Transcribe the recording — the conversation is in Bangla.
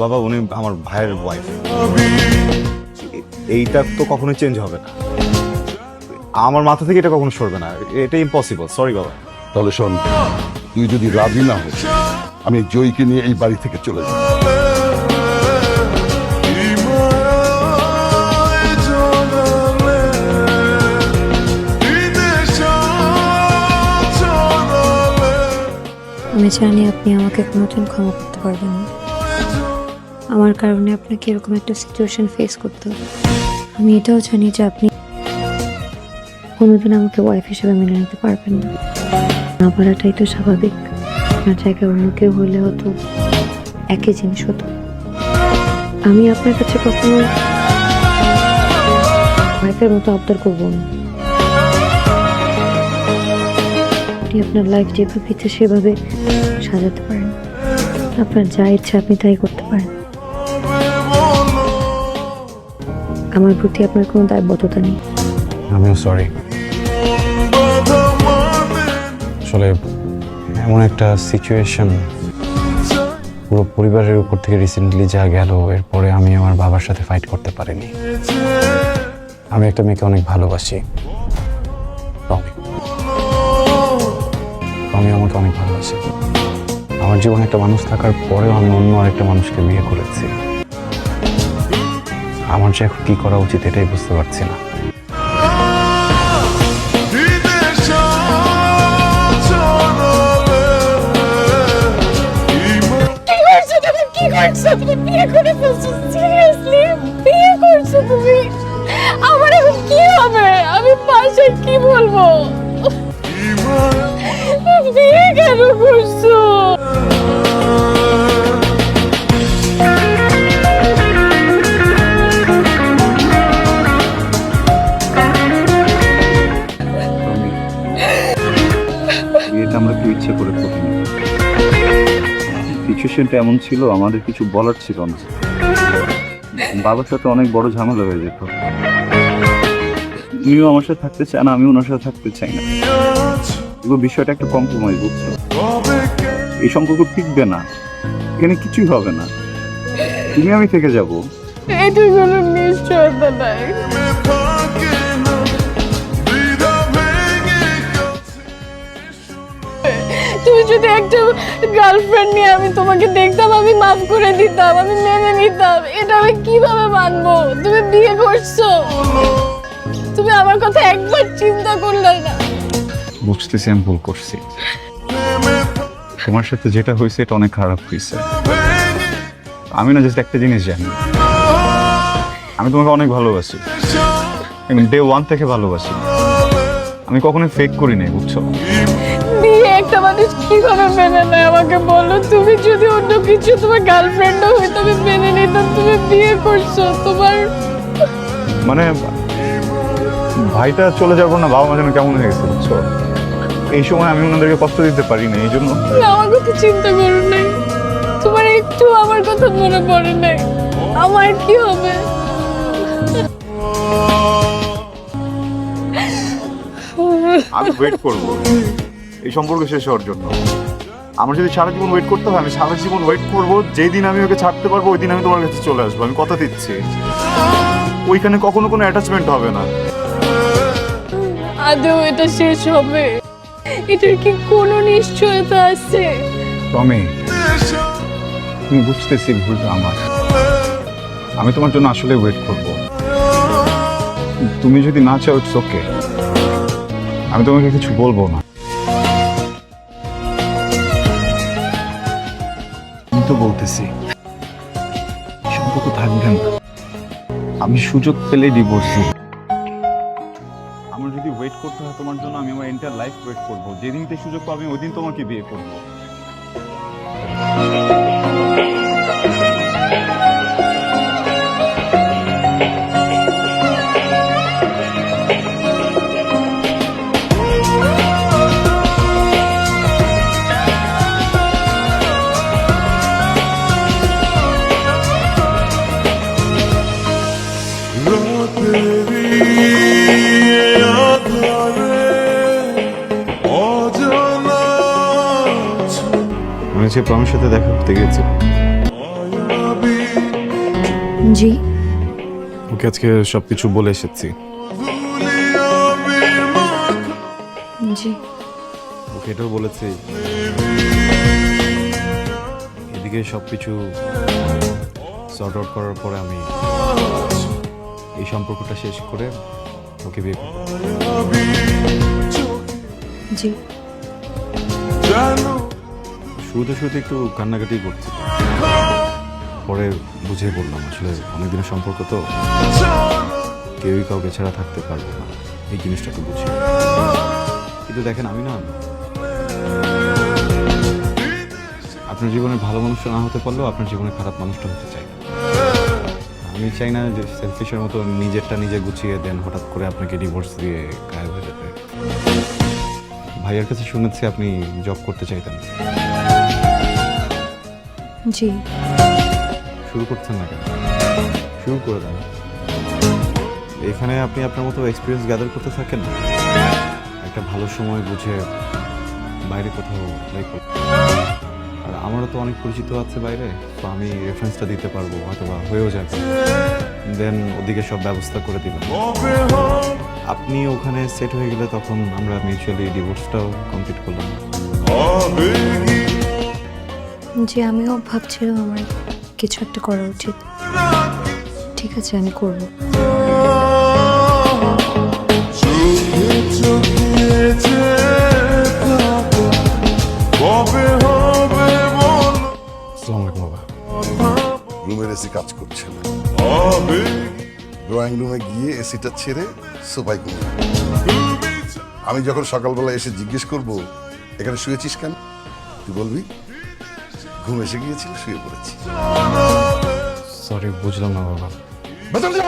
বাবা উনি আমার ভাইয়ের ওয়াইফ। এইটা তো কখনোই চেঞ্জ হবে না, আমার মাথা থেকে এটা কখনো সরবে না, এটা ইম্পসিবল। সরি বাবা। তাহলে শোন, তুই যদি রাজি না হোস আমি জয়কে নিয়ে এই বাড়ি থেকে চলে যাব। আমি জানি আপনি আমাকে কোনোদিন ক্ষমা করতে পারবেন না, আমার কারণে আপনাকে এরকম একটা সিচুয়েশন ফেস করতে হবে। আমি এটাও জানি যে আপনি কোনোদিন আমাকে ওয়াইফ হিসেবে মেনে নিতে পারবেন না। না পারাটাই তো স্বাভাবিক, আপনার জায়গায় অন্য কেউ হলে হতো একই জিনিস হতো। আমি আপনার কাছে কখনো ওয়াইফের মতো আবদার করবো না। আপনি আপনার লাইফ যেভাবে ইচ্ছে সেভাবে সাজাতে পারেন, আপনার যা ইচ্ছা আপনি তাই করতে পারেন। আমার প্রতি আপনার কোনো দায়বদ্ধতা নেই। আমিও সরি। আসলে এমন একটা সিচুয়েশন পুরো পরিবারের উপর থেকে রিসেন্টলি যা গেল, এরপরে আমি আমার বাবার সাথে ফাইট করতে পারিনি। আমি একটা মেয়েকে অনেক ভালোবাসি, রমি। রমি আমাকে অনেক ভালোবাসে। আমার জীবনে একটা মানুষ থাকার পরেও আমি অন্য আরেকটা মানুষকে বিয়ে করেছি। আমার যে এখন কি করা উচিত এটাই বুঝতে পারছি না। বিয়ে করে ফেলছো? সিরিয়াসলি বিয়ে করছো তুমি? আমার এখন কি হবে? আমি বাসায় কি বলবো? বিয়ে কেন করছো? বিয়েটা আমরা কেউ ইচ্ছে করে করিনি। সিচুয়েশনটা এমন ছিল, আমাদের কিছু বলার ছিল না। বাবার সাথে অনেক বড় ঝামেলা হয়ে যেত। উনিও আমার সাথে থাকতে চায় না, আমি ওনার সাথে থাকতে চাই না। পুরো বিষয়টা একটা কম্প্রোমাইজ, বুঝছো? এই সম্পর্ক টিকবে না, এখানে কিছুই হবে না। তুমি আমি থেকে যাবো, এটার কোনো নিশ্চয়তা নাই। তুমি যদি একটা গার্লফ্রেন্ড নিয়ে আমি তোমাকে দেখতাম, আমি মাফ করে দিতাম, আমি মেনে নিতাম। এটা আমি কিভাবে মানবো? তুমি বিয়ে করছো, তুমি আমার কথা একবার চিন্তা করলে না? বুঝতেছি আমি ভুল করছি। তোমার সাথে যেটা হয়েছে এটা অনেক খারাপ হয়েছে। আমি না জাস্ট একটা জিনিস জানি, আমি তোমাকে অনেক ভালোবাসি, ডে ওয়ান থেকে ভালোবাসি। আমি কখনো ফেক করি নাই, বুঝছো? বিয়ে একটা মানুষ কিভাবে মেনে নেয় আমাকে বলো। তুমি যদি অন্য কিছু তোমার গার্লফ্রেন্ডও হইতো আমি মেনে নিতাম, তুমি বিয়ে করছো। তোমার মানে ভাইটা চলে যাবো না, বাবা মা যেন কেমন হয়ে গেছে, বুঝছো? এই সময় আমি ওনাদেরকে কষ্ট দিতে পারি না, এই জন্য। তুমি আমার কথা চিন্তা করো নাই, তোমার একটু আমার কথা মনে পড়ে নাই। আমার কি হবে? আমি ওয়েট করব এই সম্পর্ক শেষ হওয়ার জন্য। আমার যদি সারা জীবন ওয়েট করতে হয়, আমি সারা জীবন ওয়েট করব। যেই দিন আমি ওকে ছাড়তে পারবো ওই দিন আমি তোমার কাছে চলে আসবো, আমি কথা দিচ্ছি। ওইখানে কখনো কোনো অ্যাটাচমেন্ট হবে না। আদৌ এটা শেষ হবে? এটার কি কোনো নিশ্চয়তা আছে? টমি, তুমি বুঝতেছি ভুলটা আমার। আমি তোমার জন্য আসলে ওয়েট করব। তুমি যদি না চাও ইটস ওকে, আমি তোমাকে কিছু বলবো না। আমি তো বলতেছি সম্পর্ক থাকবে না। আমি সুযোগ পেলে ডিভোর্স দিব। আমার যদি ওয়েট করতে হয় তোমার জন্য, আমি আমার এন্টার লাইফ ওয়েট করবো। যেদিনতে সুযোগ পাবো ওই দিন তোমাকে বিয়ে করবো। আমি যে প্রমের সাথে দেখা করতে গেছি, জি। ওকে আজকে সব কিছু বলে এসেছি। জি। ওকে এটাও বলেছি এদিকে সব কিছু সর্ট আউট করার পরে আমি এই সম্পর্কটা শেষ করে ওকে বিয়ে করব। জি। শুরুতে একটু কান্নাকাটি করছি, পরে বুঝিয়ে বললাম আসলে অনেকদিনের সম্পর্ক তো কেউই কাউকে ছাড়া থাকতে পারবে না, এই জিনিসটা তো বুঝি। কিন্তু দেখেন আমি না আপনার জীবনে ভালো মানুষটা না হতে পারলেও আপনার জীবনে খারাপ মানুষটা হতে চাই না। আমি চাই না যে সেলফিশের মতো নিজেরটা নিজে গুছিয়ে দেন হঠাৎ করে আপনাকে ডিভোর্স দিয়ে গায়েব হয়ে যেতে। ভাইয়ের কাছে শুনেছি আপনি জব করতে চাইতেন, জি। শুরু করছেন না কেন? শুরু করে দেন। এখানে আপনি আপনার মতো এক্সপিরিয়েন্স গ্যাদার করতে থাকেন, একটা ভালো সময় বুঝে বাইরে কোথাও অ্যাপ্লাই করুন। আর আমারও তো অনেক পরিচিত আছে বাইরে, তো আমি রেফারেন্সটা দিতে পারবো, হয়তো বা হয়েও যাবে। দেন ওদিকে সব ব্যবস্থা করে দিবেন। আপনি ওখানে সেট হয়ে গেলে তখন আমরা মিউচুয়ালি ডিভোর্সটাও কমপ্লিট করলাম। জি, আমিও ভাবছিলাম আমার কিছু একটা করা উচিত। ঠিক আছে, আমি করব। আসসালামু আলাইকুম বাবা। রুমের এসি কাজ করছে না, ড্রয়িং রুমে গিয়ে এসিটা ছেড়ে সোফায় ঘুমিয়ে। আমি যখন সকালবেলা এসে জিজ্ঞেস করব এখানে শুয়েছিস কেন, তুই বলবি ঘুম এসে গিয়েছিল, শুয়ে পড়েছি। সরি, বুঝলাম না বাবা। বেতন যা।